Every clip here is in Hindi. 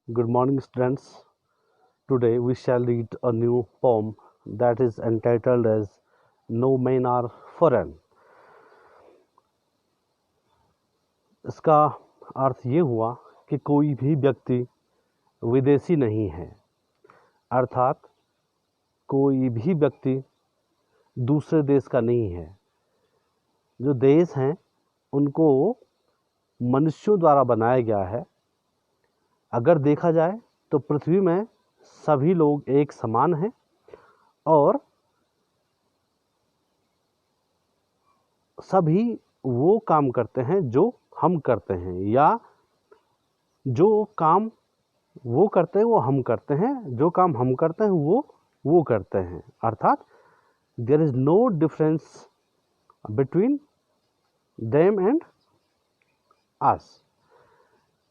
Good morning, students. Today we shall read a new poem that is entitled as No Men Are Foreign. इसका अर्थ ये हुआ कि कोई भी व्यक्ति विदेशी नहीं है, अर्थात कोई भी व्यक्ति दूसरे देश का नहीं है। जो देश हैं उनको मनुष्यों द्वारा बनाया गया है। अगर देखा जाए तो पृथ्वी में सभी लोग एक समान हैं और सभी वो काम करते हैं जो हम करते हैं, या जो काम वो करते हैं वो हम करते हैं, जो काम हम करते हैं वो करते हैं। अर्थात there is no difference between them and us.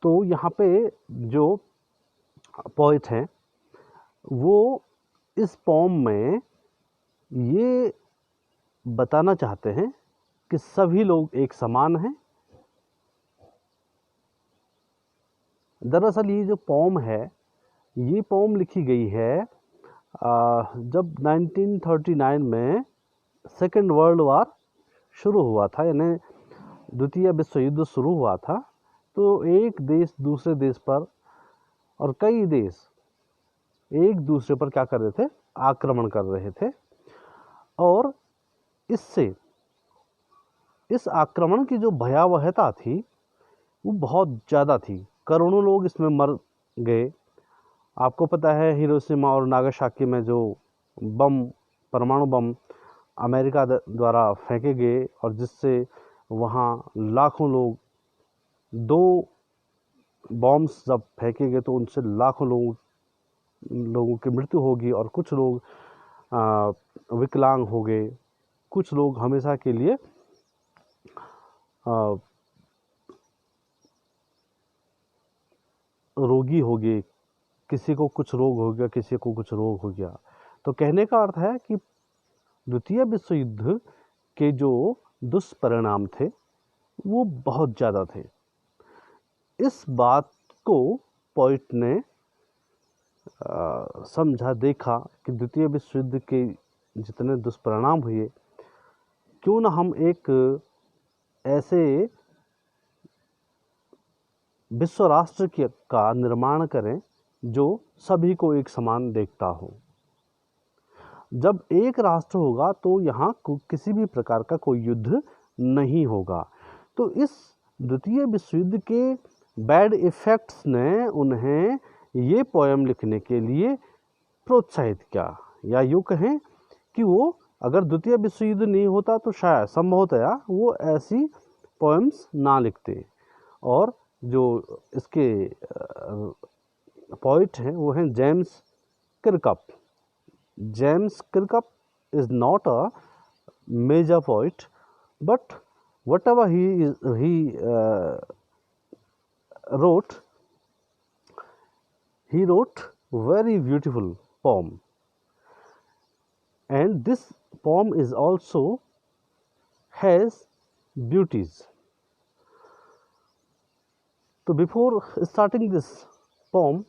तो यहाँ पे जो पोइट हैं वो इस पोम में ये बताना चाहते हैं कि सभी लोग एक समान हैं। दरअसल ये जो पोम है, ये पोम लिखी गई है जब 1939 में सेकेंड वर्ल्ड वार शुरू हुआ था, यानी द्वितीय विश्व युद्ध शुरू हुआ था। तो एक देश दूसरे देश पर और कई देश एक दूसरे पर क्या कर रहे थे, आक्रमण कर रहे थे। और इससे इस आक्रमण की जो भयावहता थी वो बहुत ज़्यादा थी। करोड़ों लोग इसमें मर गए। आपको पता है हिरोशिमा और नागासाकी में जो बम, परमाणु बम अमेरिका द्वारा फेंके गए और जिससे वहाँ लाखों लोग, दो बॉम्ब्स जब फेंके गए तो उनसे लाखों लोगों की मृत्यु होगी और कुछ लोग विकलांग हो गए, कुछ लोग हमेशा के लिए रोगी हो गए। किसी को कुछ रोग हो गया, किसी को कुछ रोग हो गया। तो कहने का अर्थ है कि द्वितीय विश्व युद्ध के जो दुष्परिणाम थे वो बहुत ज़्यादा थे। इस बात को पोइट ने समझा, देखा कि द्वितीय विश्व युद्ध के जितने दुष्परिणाम हुए, क्यों ना हम एक ऐसे विश्व राष्ट्र का निर्माण करें जो सभी को एक समान देखता हो। जब एक राष्ट्र होगा तो यहाँ किसी भी प्रकार का कोई युद्ध नहीं होगा। तो इस द्वितीय विश्व युद्ध के बैड इफ़ेक्ट्स ने उन्हें ये पोएम लिखने के लिए प्रोत्साहित किया, या यूँ कहें कि वो अगर द्वितीय विश्व युद्ध नहीं होता तो शायद संभवतया वो ऐसी पोएम्स ना लिखते। और जो इसके पोइट हैं वो हैं James किरकप। James Kirkup is not a major poet, but whatever he wrote, he wrote very beautiful poem, and this poem is also has beauties. So before starting this poem,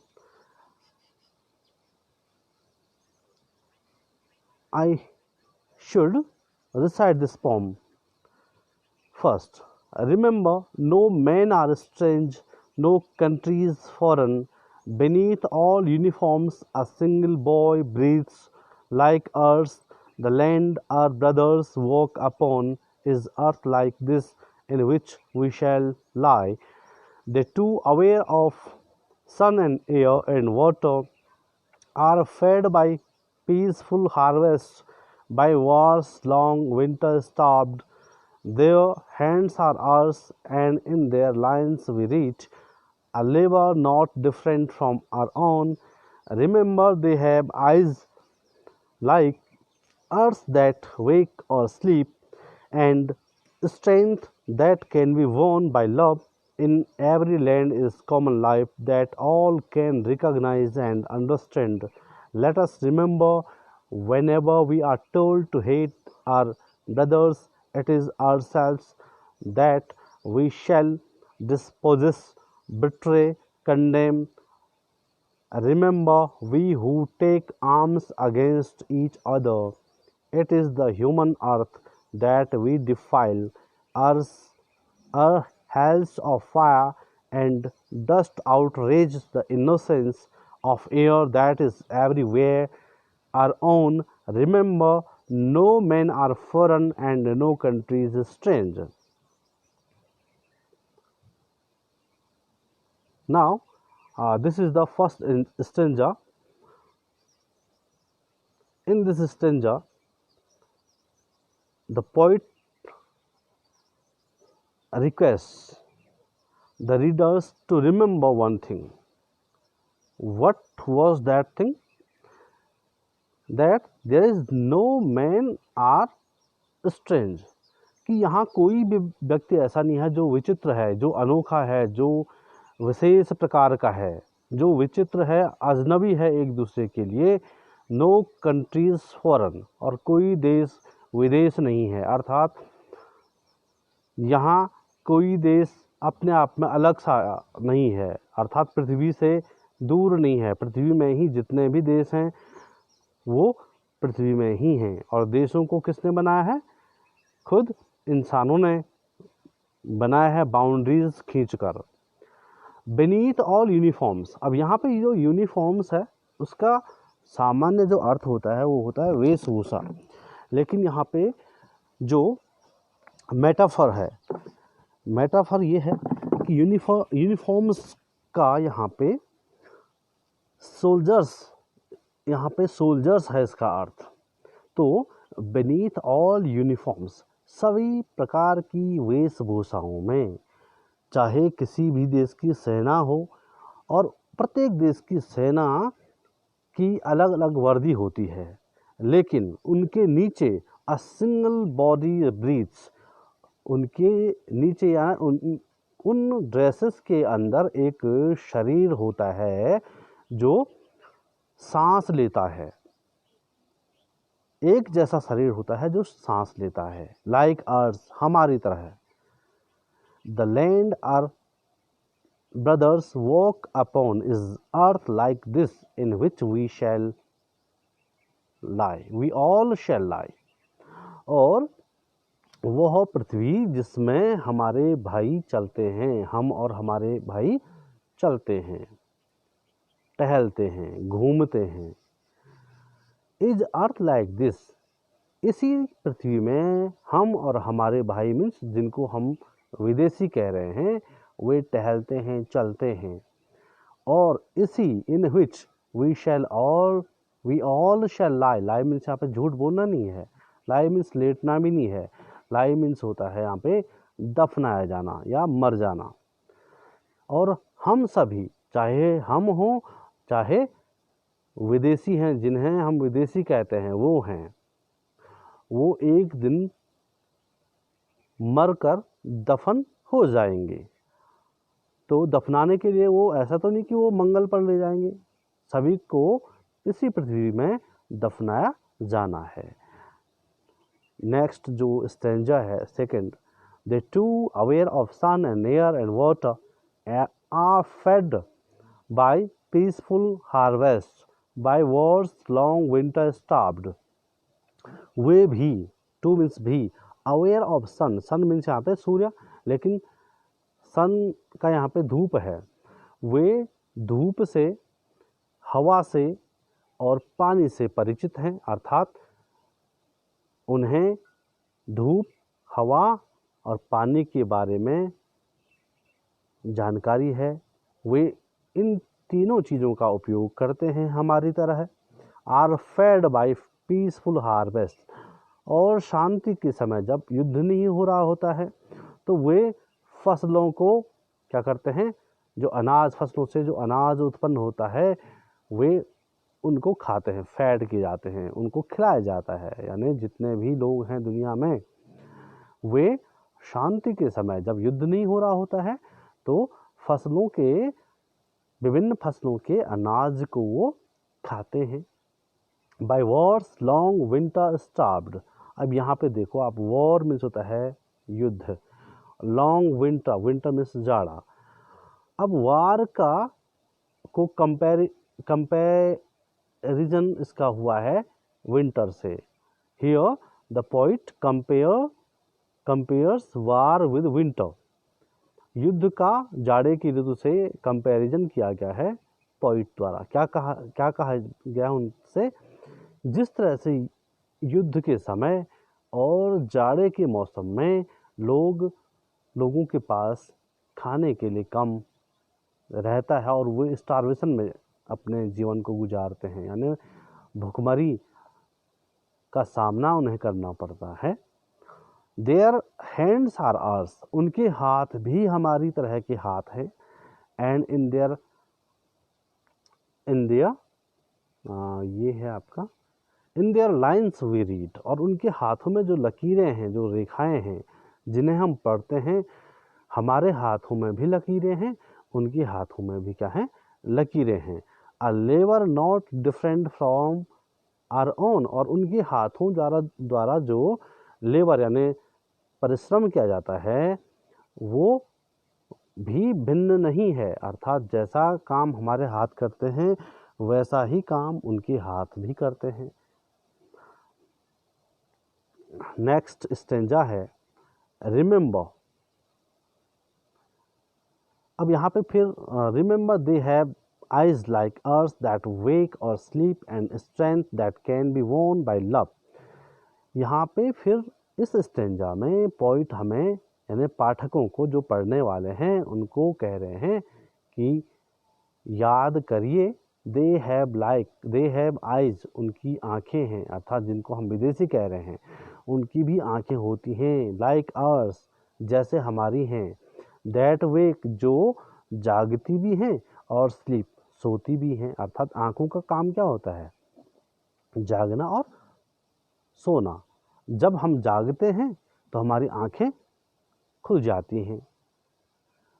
I should recite this poem first. Remember, no men are strange, no country is foreign. Beneath all uniforms, a single boy breathes like earth. The land our brothers walk upon is earth like this in which we shall lie. They too, aware of sun and air and water, are fed by peaceful harvests, by wars long winter starved. Their hands are ours, and in their lines we reach a labor not different from our own. Remember, they have eyes like earth that wake or sleep, and strength that can be won by love. In every land is common life that all can recognize and understand. Let us remember, whenever we are told to hate our brothers, it is ourselves that we shall dispossess, betray, condemn. Remember, we who take arms against each other, it is the human earth that we defile. Our hells of fire and dust outrage the innocence of air that is everywhere our own. Remember, no men are foreign and no country is strange. Now, this is the first stanza. In this stanza, the poet requests the readers to remember one thing. What was that thing? That there is no man are strange. कि यहाँ कोई भी व्यक्ति ऐसा नहीं है जो विचित्र है, जो अनोखा है, जो विशेष प्रकार का है, जो विचित्र है, अजनबी है एक दूसरे के लिए. नो कंट्रीज फॉरेन, और कोई देश विदेश नहीं है. अर्थात यहाँ कोई देश अपने आप में अलग सा नहीं है, अर्थात पृथ्वी से दूर नहीं है. पृथ्वी में ही जितने भी देश हैं वो पृथ्वी में ही हैं. और देशों को किसने बनाया है? खुद इंसानों ने बनाया है, बाउंड्रीज खींचकर. Beneath all uniforms. अब यहाँ पे जो यूनिफॉर्म्स है उसका सामान्य जो अर्थ होता है वो होता है वेशभूषा. लेकिन यहाँ पे जो मेटाफर है, मेटाफर ये है कि यूनिफॉर्म्स का यहाँ पे सोल्जर्स, यहाँ पे सोल्जर्स है इसका अर्थ. तो बेनीथ ऑल यूनिफॉर्म्स, सभी प्रकार की वेशभूषाओं में, चाहे किसी भी देश की सेना हो, और प्रत्येक देश की सेना की अलग अलग वर्दी होती है, लेकिन उनके नीचे अ सिंगल बॉडी ब्रीथ्स, उनके नीचे या उन ड्रेसेस के अंदर एक शरीर होता है जो सांस लेता है. एक जैसा शरीर होता है जो सांस लेता है. लाइक अर्थ, हमारी तरह. The land our brothers walk upon is earth like this in which we shall lie, we all shall lie. और वह पृथ्वी जिसमें हमारे भाई चलते हैं, हम और हमारे भाई चलते हैं, टहलते हैं, घूमते हैं. इज अर्थ लाइक दिस, इसी पृथ्वी में हम और हमारे भाई मीन्स जिनको हम विदेशी कह रहे हैं, वे टहलते हैं, चलते हैं. और इसी in which we all shall lie. Lie means यहाँ पे झूठ बोलना नहीं है, लाई मीन्स लेटना भी नहीं है, लाई मीन्स होता है यहाँ पे दफनाया जाना या मर जाना. और हम सभी, चाहे हम हों चाहे विदेशी हैं, जिन्हें हम विदेशी कहते हैं वो हैं, वो एक दिन मरकर दफन हो जाएंगे. तो दफनाने के लिए वो ऐसा तो नहीं कि वो मंगल पर ले जाएंगे, सभी को इसी पृथ्वी में दफनाया जाना है. नेक्स्ट जो स्टैंजा है second. They too aware of sun and air and water are fed by peaceful harvest by war's long winter starved. वे भी, टू मीन्स भी, aware of sun, sun means यहाँ पे सूर्य, लेकिन सन का यहाँ पे धूप है. वे धूप से, हवा से और पानी से परिचित हैं, अर्थात उन्हें धूप, हवा और पानी के बारे में जानकारी है. वे इन तीनों चीज़ों का उपयोग करते हैं हमारी तरह. Are fed by peaceful harvest, और शांति के समय जब युद्ध नहीं हो रहा होता है तो वे फसलों को क्या करते हैं, जो अनाज, फसलों से जो अनाज उत्पन्न होता है वे उनको खाते हैं, फैड किए जाते हैं, उनको खिलाया जाता है. यानी जितने भी लोग हैं दुनिया में, वे शांति के समय जब युद्ध नहीं हो रहा होता है तो फसलों के, विभिन्न फसलों के अनाज को वो खाते हैं. By war's long winter starved. अब यहाँ पे देखो आप, वॉर मीन्स होता है युद्ध, लॉन्ग विंटर, विंटर मीन्स जाड़ा. अब वार का को कंपैरिजन इसका हुआ है विंटर से। Here the poet compares war with winter. युद्ध का जाड़े की ऋतु से कंपैरिजन किया गया है पोइट द्वारा। क्या कहा गया उनसे? जिस तरह से युद्ध के समय और जाड़े के मौसम में लोगों के पास खाने के लिए कम रहता है और वो स्टारवेशन में अपने जीवन को गुजारते हैं, यानी भुखमरी का सामना उन्हें करना पड़ता है। देयर हैंड्स आर आर्स, उनके हाथ भी हमारी तरह के हाथ हैं। एंड इन देयर ये है आपका in their lines we read, और उनके हाथों में जो लकीरें हैं, जो रेखाएं हैं जिन्हें हम पढ़ते हैं, हमारे हाथों में भी लकीरें हैं, उनके हाथों में भी क्या है? लकीरें हैं। अ labour not different from our own, और उनके हाथों द्वारा जो लेबर यानी परिश्रम किया जाता है वो भी भिन्न नहीं है। अर्थात जैसा काम हमारे हाथ करते हैं वैसा ही काम उनके हाथ भी करते हैं। नेक्स्ट स्टेंजा है रिमेंबर। अब यहाँ पे फिर remember they have eyes like ours that wake or sleep and strength that can be won by love। यहाँ पे फिर इस स्टेंजा में पोइट हमें यानी पाठकों को, जो पढ़ने वाले हैं, उनको कह रहे हैं कि याद करिए, दे हैव आइज, उनकी आंखें हैं, अर्थात जिनको हम विदेशी कह रहे हैं उनकी भी आंखें होती हैं, लाइक आवर्स, जैसे हमारी हैं, दैट वेक, जो जागती भी हैं, और स्लीप, सोती भी हैं। अर्थात आंखों का काम क्या होता है? जागना और सोना। जब हम जागते हैं तो हमारी आंखें खुल जाती हैं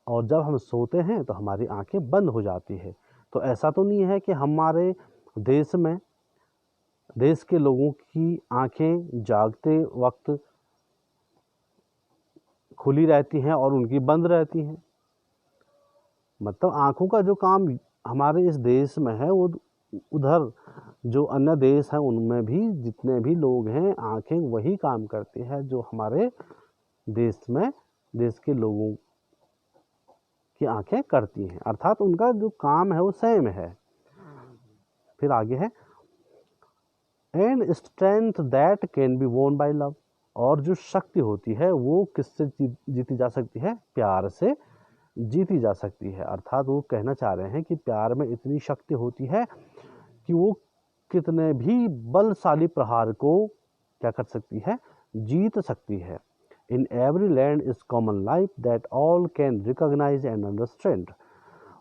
और जब हम सोते हैं तो हमारी आंखें बंद हो जाती है। तो ऐसा तो नहीं है कि हमारे देश के लोगों की आंखें जागते वक्त खुली रहती हैं और उनकी बंद रहती हैं। मतलब आंखों का जो काम हमारे इस देश में है वो उधर जो अन्य देश हैं उनमें भी जितने भी लोग हैं आंखें वही काम करती है जो हमारे देश के लोगों की आंखें करती हैं। अर्थात उनका जो काम है वो सेम है। फिर आगे है and strength that can be वोन बाय लव, और जो शक्ति होती है वो किससे जीती जा सकती है? प्यार से जीती जा सकती है। अर्थात वो कहना चाह रहे हैं कि प्यार में इतनी शक्ति होती है कि वो कितने भी बलशाली प्रहार को क्या कर सकती है? जीत सकती है। In every land is common life that all can recognise and understand,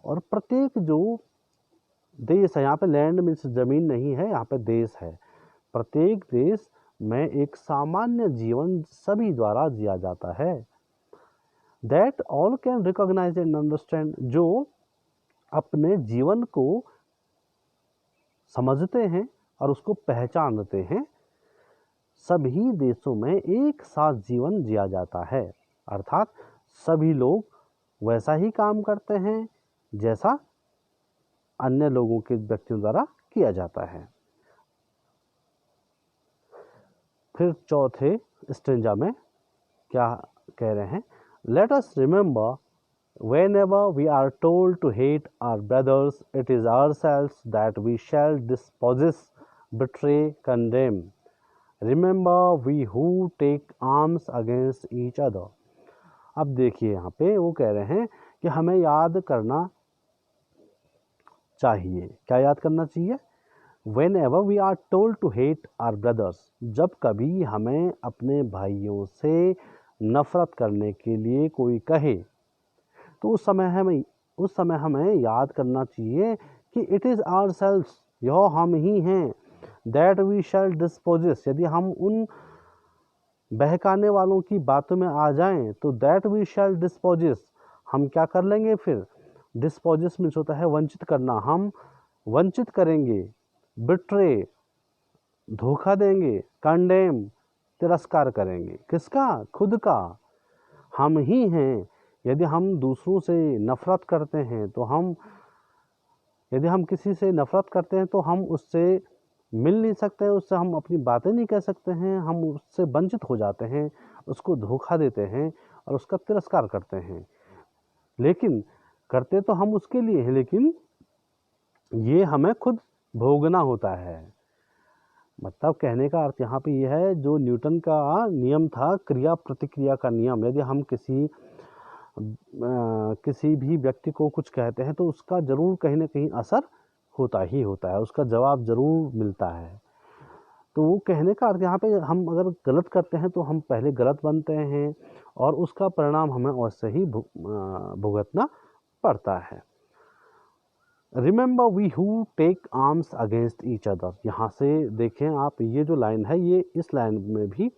और प्रत्येक जो देश है, यहाँ पे लैंड मीन्स जमीन नहीं है, यहाँ पे देश है, प्रत्येक देश में एक सामान्य जीवन सभी द्वारा जिया जाता है। That all can recognise and understand, जो अपने जीवन को समझते हैं और उसको पहचानते हैं, सभी देशों में एक साथ जीवन जिया जाता है। अर्थात सभी लोग वैसा ही काम करते हैं जैसा अन्य लोगों के व्यक्तियों द्वारा किया जाता है। फिर चौथे स्टेंजा में क्या कह रहे हैं? Let us remember whenever we are told to hate our brothers, it is ourselves that we shall dispossess, betray, condemn. Remember we who take arms against each other। अब देखिए यहाँ पे वो कह रहे हैं कि हमें याद करना चाहिए। क्या याद करना चाहिए? Whenever we are told to hate our brothers, जब कभी हमें अपने भाइयों से नफरत करने के लिए कोई कहे तो उस समय हमें याद करना चाहिए कि इट इज़ आवर सेल्फ, यह हम ही हैं, दैट वी शैल डिस्पोजेस, यदि हम उन बहकाने वालों की बातों में आ जाएं तो दैट वी शैल डिस्पोजेस, हम क्या कर लेंगे? फिर डिस्पोजेस मीन्स होता है वंचित करना, हम वंचित करेंगे, बिट्रे धोखा देंगे, कंडेम तिरस्कार करेंगे। किसका? खुद का। हम ही हैं। यदि हम दूसरों से नफरत करते हैं तो हम यदि हम किसी से नफरत करते हैं तो हम उससे मिल नहीं सकते हैं, उससे हम अपनी बातें नहीं कह सकते हैं, हम उससे वंचित हो जाते हैं, उसको धोखा देते हैं और उसका तिरस्कार करते हैं। लेकिन करते तो हम उसके लिए हैं, लेकिन ये हमें खुद भोगना होता है। मतलब कहने का अर्थ यहाँ पे ये है, जो न्यूटन का नियम था, क्रिया प्रतिक्रिया का नियम, यदि हम किसी भी व्यक्ति को कुछ कहते हैं तो उसका जरूर कहीं ना कहीं असर होता ही होता है, उसका जवाब जरूर मिलता है। तो वो कहने का अर्थ यहाँ पे, हम अगर गलत करते हैं तो हम पहले गलत बनते हैं और उसका परिणाम हमें वैसे ही भुगतना पड़ता है। Remember we who take arms against each other. यहाँ से देखें आप, ये जो लाइन है ये इस लाइन में भी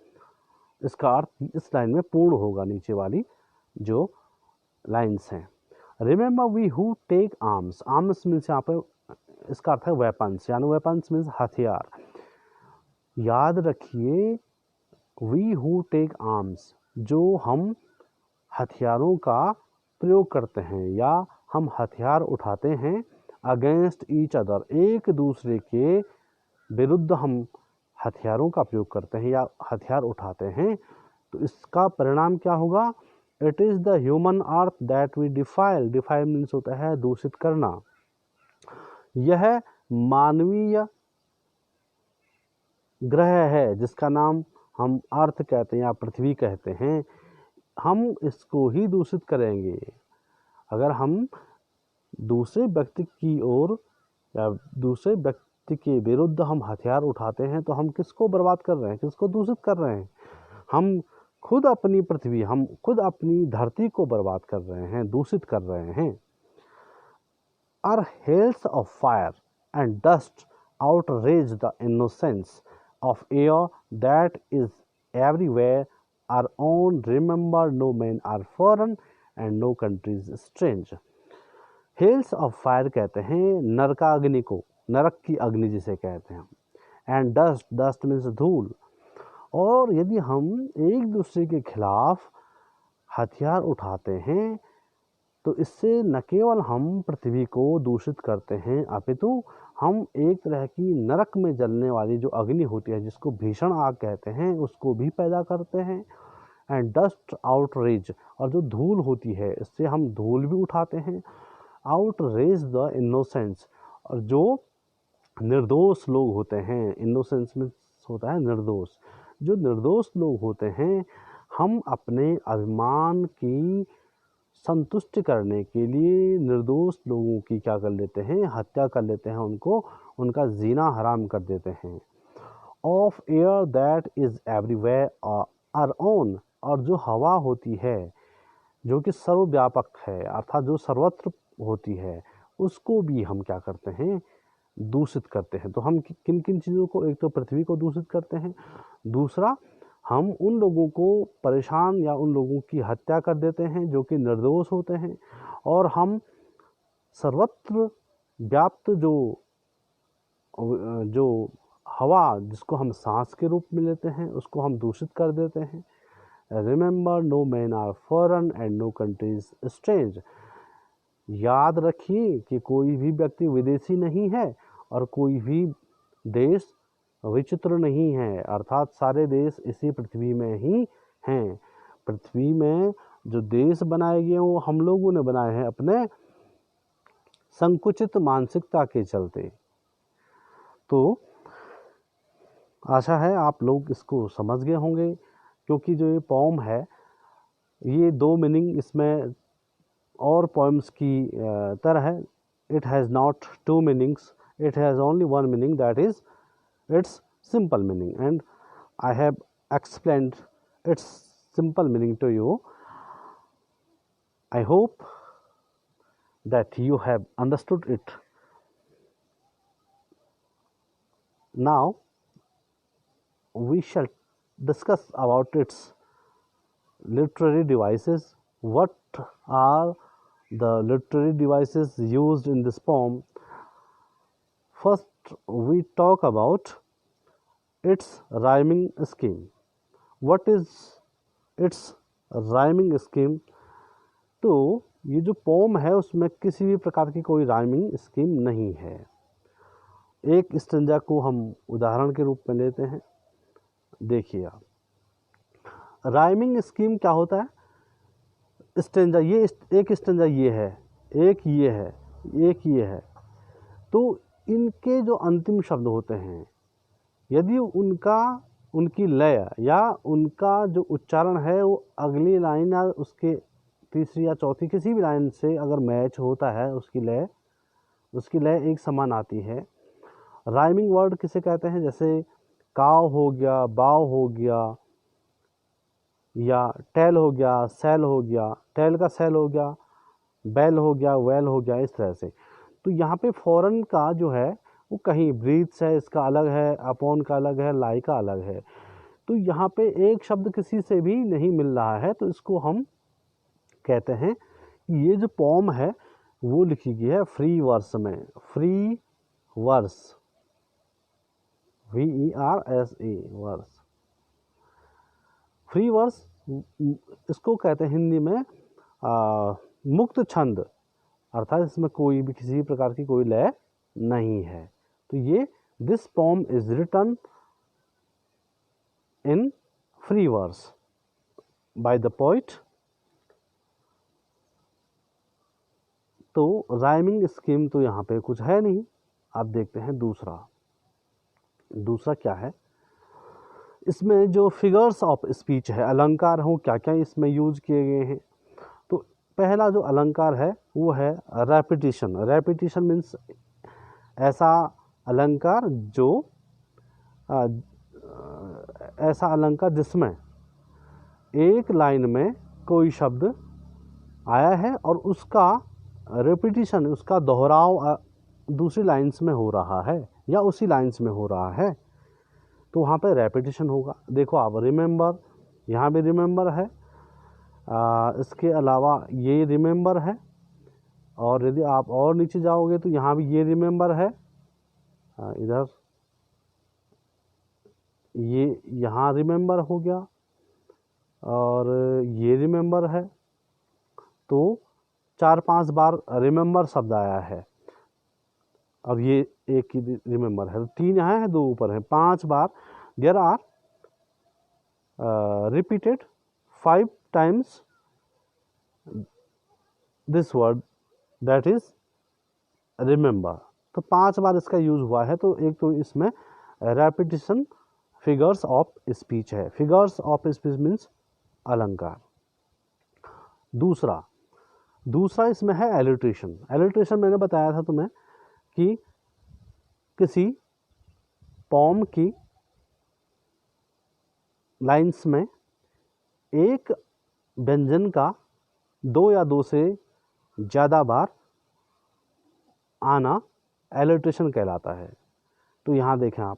इसका अर्थ इस लाइन में पूर्ण होगा, नीचे वाली जो लाइन्स हैं। Remember we who take arms, arms means यहाँ पे इसका अर्थ है वेपन्स, यानी वेपन्स मीन्स हथियार। याद रखिए, वी हु टेक आर्म्स, जो हम हथियारों का प्रयोग करते हैं या हम हथियार उठाते हैं, अगेंस्ट ईच अदर, एक दूसरे के विरुद्ध हम हथियारों का प्रयोग करते हैं या हथियार उठाते हैं, तो इसका परिणाम क्या होगा? It is the human earth that we defile, defile means होता है दूषित करना। यह मानवीय ग्रह है जिसका नाम हम अर्थ कहते हैं या पृथ्वी कहते हैं, हम इसको ही दूषित करेंगे। अगर हम दूसरे व्यक्ति की ओर या दूसरे व्यक्ति के विरुद्ध हम हथियार उठाते हैं तो हम किसको बर्बाद कर रहे हैं, किसको दूषित कर रहे हैं? हम खुद अपनी पृथ्वी, हम खुद अपनी धरती को बर्बाद कर रहे हैं, दूषित कर रहे हैं। Our hails of fire and dust outrage the innocence of air that is everywhere. Our own remember no men are foreign and no country is strange. Hells of fire कहते हैं नरकाग्नि को, नरक की अग्नि जिसे कहते हैं। एंड डस्ट, डस्ट मीन्स धूल। और यदि हम एक दूसरे के खिलाफ हथियार उठाते हैं तो इससे न केवल हम पृथ्वी को दूषित करते हैं, अपितु हम एक तरह की नरक में जलने वाली जो अग्नि होती है, जिसको भीषण आग कहते हैं, उसको भी पैदा करते हैं। एंड डस्ट आउटरेज, और जो धूल होती है इससे हम धूल भी उठाते हैं। आउटरेज द इनोसेंस, और जो निर्दोष लोग होते हैं, इनोसेंस में होता है निर्दोष, जो निर्दोष लोग होते हैं, हम अपने अभिमान की संतुष्ट करने के लिए निर्दोष लोगों की क्या कर लेते हैं, हत्या कर लेते हैं, उनको उनका जीना हराम कर देते हैं। Of air that is everywhere our own, और जो हवा होती है जो कि सर्वव्यापक है, अर्थात जो सर्वत्र होती है, उसको भी हम क्या करते हैं, दूषित करते हैं। तो हम किन किन चीज़ों को, एक तो पृथ्वी को दूषित करते हैं, दूसरा हम उन लोगों को परेशान या उन लोगों की हत्या कर देते हैं जो कि निर्दोष होते हैं, और हम सर्वत्र व्याप्त जो हवा जिसको हम सांस के रूप में लेते हैं उसको हम दूषित कर देते हैं। Remember no man are foreign and no countries strange, याद रखिए कि कोई भी व्यक्ति विदेशी नहीं है और कोई भी देश विचित्र नहीं है, अर्थात सारे देश इसी पृथ्वी में ही हैं। पृथ्वी में जो देश बनाए गए वो हम लोगों ने बनाए हैं अपने संकुचित मानसिकता के चलते। तो आशा है आप लोग इसको समझ गए होंगे, क्योंकि जो ये पोम है ये दो मीनिंग इसमें और पोएम्स की तरह है। It has not two meanings, it has only one meaning, that is its simple meaning, and I have explained its simple meaning to you. I hope that you have understood it. Now we shall discuss about its literary devices. What are the literary devices used in this poem? First, we talk about its rhyming scheme. What is its rhyming scheme? तो ये जो पोम है उसमें किसी भी प्रकार की कोई राइमिंग स्कीम नहीं है। एक स्टेंजा को हम उदाहरण के रूप में लेते हैं। देखिए आप, राइमिंग स्कीम क्या होता है? स्टेंजा, ये एक स्टेंजा ये है, एक ये है, एक ये है, तो इनके जो अंतिम शब्द होते हैं, यदि उनकी लय या उनका जो उच्चारण है वो अगली लाइन या उसके तीसरी या चौथी किसी भी लाइन से अगर मैच होता है, उसकी लय एक समान आती है। राइमिंग वर्ड किसे कहते हैं? जैसे काव हो गया, बाव हो गया, या टेल हो गया, सेल हो गया, टेल का सेल हो गया, बेल हो गया, वेल हो गया, इस तरह से। तो यहाँ पे फॉरेन का जो है वो कहीं ब्रीथ्स है, इसका अलग है, अपॉन का अलग है, लाई का अलग है। तो यहाँ पे एक शब्द किसी से भी नहीं मिल रहा है, तो इसको हम कहते हैं कि ये जो पोम है वो लिखी गई है फ्री वर्स में। Free verse, VERSE, verse. Free verse इसको कहते हैं हिंदी में मुक्त छंद, अर्थात इसमें कोई भी किसी भी प्रकार की कोई लय नहीं है। तो ये this poem is written in free verse by the poet. तो राइमिंग स्कीम तो यहाँ पे कुछ है नहीं। आप देखते हैं दूसरा क्या है? इसमें जो फिगर्स ऑफ स्पीच है, अलंकार हो, क्या क्या इसमें यूज किए गए हैं। तो पहला जो अलंकार है वो है रेपिटिशन। रेपिटिशन मीन्स ऐसा अलंकार जिसमें एक लाइन में कोई शब्द आया है और उसका रेपिटिशन, उसका दोहराव दूसरी लाइन्स में हो रहा है या उसी लाइन्स में हो रहा है, तो वहाँ पे रेपिटिशन होगा। देखो आप, रिमेंबर, यहाँ भी रिमेंबर है, इसके अलावा ये रिमेंबर है, और यदि आप और नीचे जाओगे तो यहाँ भी ये रिमेंबर है, इधर ये यहाँ रिमेंबर हो गया, और ये रिमेंबर है। तो 4-5 बार रिमेंबर शब्द आया है, और ये एक ही रिमेंबर है। तो 3 यहाँ है, 2 ऊपर है, 5 बार। There are repeated 5 times this word, that is remember. तो 5 बार इसका यूज हुआ है। तो एक तो इसमें रेपिटिशन फिगर्स ऑफ स्पीच है। फिगर्स ऑफ स्पीच मीन्स अलंकार। दूसरा इसमें है एलिट्रेशन। एलिट्रेशन मैंने बताया था तुम्हें कि किसी पोम की लाइन्स में एक व्यंजन का 2 या 2 से ज़्यादा बार आना एलिट्रेशन कहलाता है। तो यहाँ देखें आप,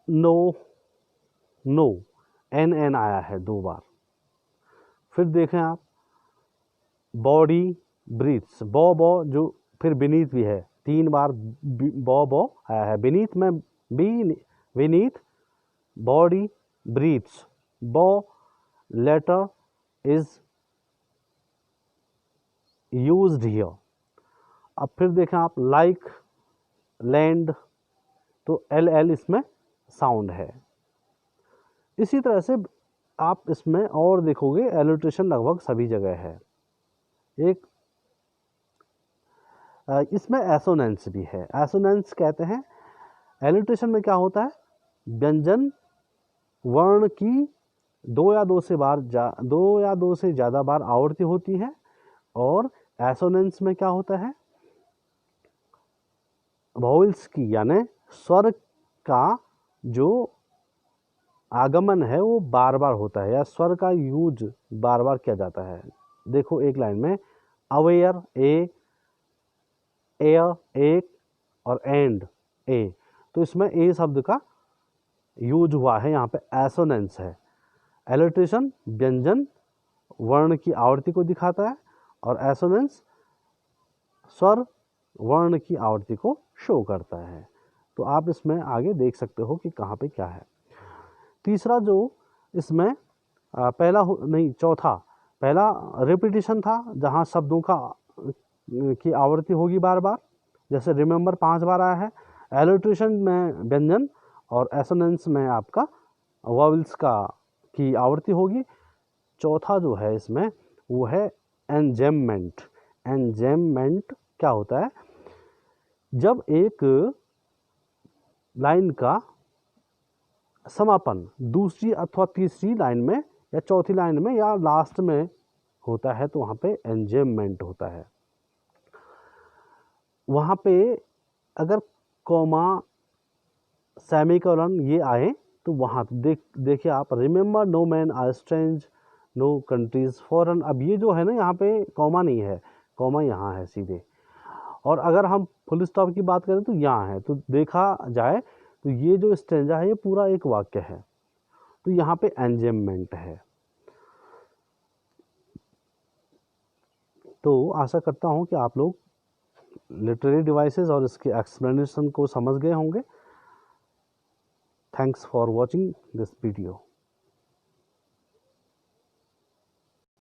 नो, NN आया है 2 बार। फिर देखें आप, बॉडी, ब्रीथ्स, बो जो फिर बीनीथ भी है, 3 बार बो आया है। बीनीथ में बीनीथ, बॉडी, ब्रीथ्स, बो लेटर इज यूज्ड हियर। अब फिर देखें आप, लाइक, लैंड, तो LL इसमें साउंड है। इसी तरह से आप इसमें और देखोगे, एलिट्रेशन लगभग सभी जगह है। एक इसमें एसोनेंस भी है। एसोनेंस कहते हैं, एलिट्रेशन में क्या होता है, व्यंजन वर्ण की 2 या 2 से ज़्यादा बार आवृत्ति होती है। और एसोनेंस में क्या होता है, वॉवेल्स की यानी स्वर का जो आगमन है वो बार बार होता है, या स्वर का यूज बार बार किया जाता है। देखो एक लाइन में अवेयर, एयर, एक, और एंड, ए, तो इसमें ए शब्द का यूज हुआ है। यहाँ पे एसोनेंस है। एलिट्रेशन व्यंजन वर्ण की आवृत्ति को दिखाता है, और एसोनेंस स्वर वर्ण की आवृत्ति को शो करता है। तो आप इसमें आगे देख सकते हो कि कहाँ पे क्या है। तीसरा जो इसमें नहीं, चौथा, पहला रिपीटिशन था जहाँ शब्दों की आवृत्ति होगी बार बार, जैसे रिमेंबर 5 बार आया है। एलोट्रेशन में व्यंजन और एसोनेंस में आपका वॉवल्स की आवृत्ति होगी। चौथा जो है इसमें वो है एंजेममेंट। एंजेममेंट क्या होता है? जब एक लाइन का समापन दूसरी अथवा तीसरी लाइन में या चौथी लाइन में या लास्ट में होता है तो वहाँ पे एंजेममेंट होता है। वहाँ पे अगर कॉमा, सेमीकोलन ये आए तो वहाँ देखिए आप, remember no man are strange, no countries foreign. अब ये जो है ना, यहाँ पे कॉमा नहीं है, कॉमा यहाँ है सीधे। और अगर हम फुल स्टॉप की बात करें तो यहाँ है। तो देखा जाए तो ये जो स्टेंजा है ये पूरा एक वाक्य है, तो यहाँ पे एंजेममेंट है। तो आशा करता हूँ कि आप लोग लिटरेरी डिवाइसेस और इसके एक्सप्लेनेशन को समझ गए होंगे। Thanks for watching this video.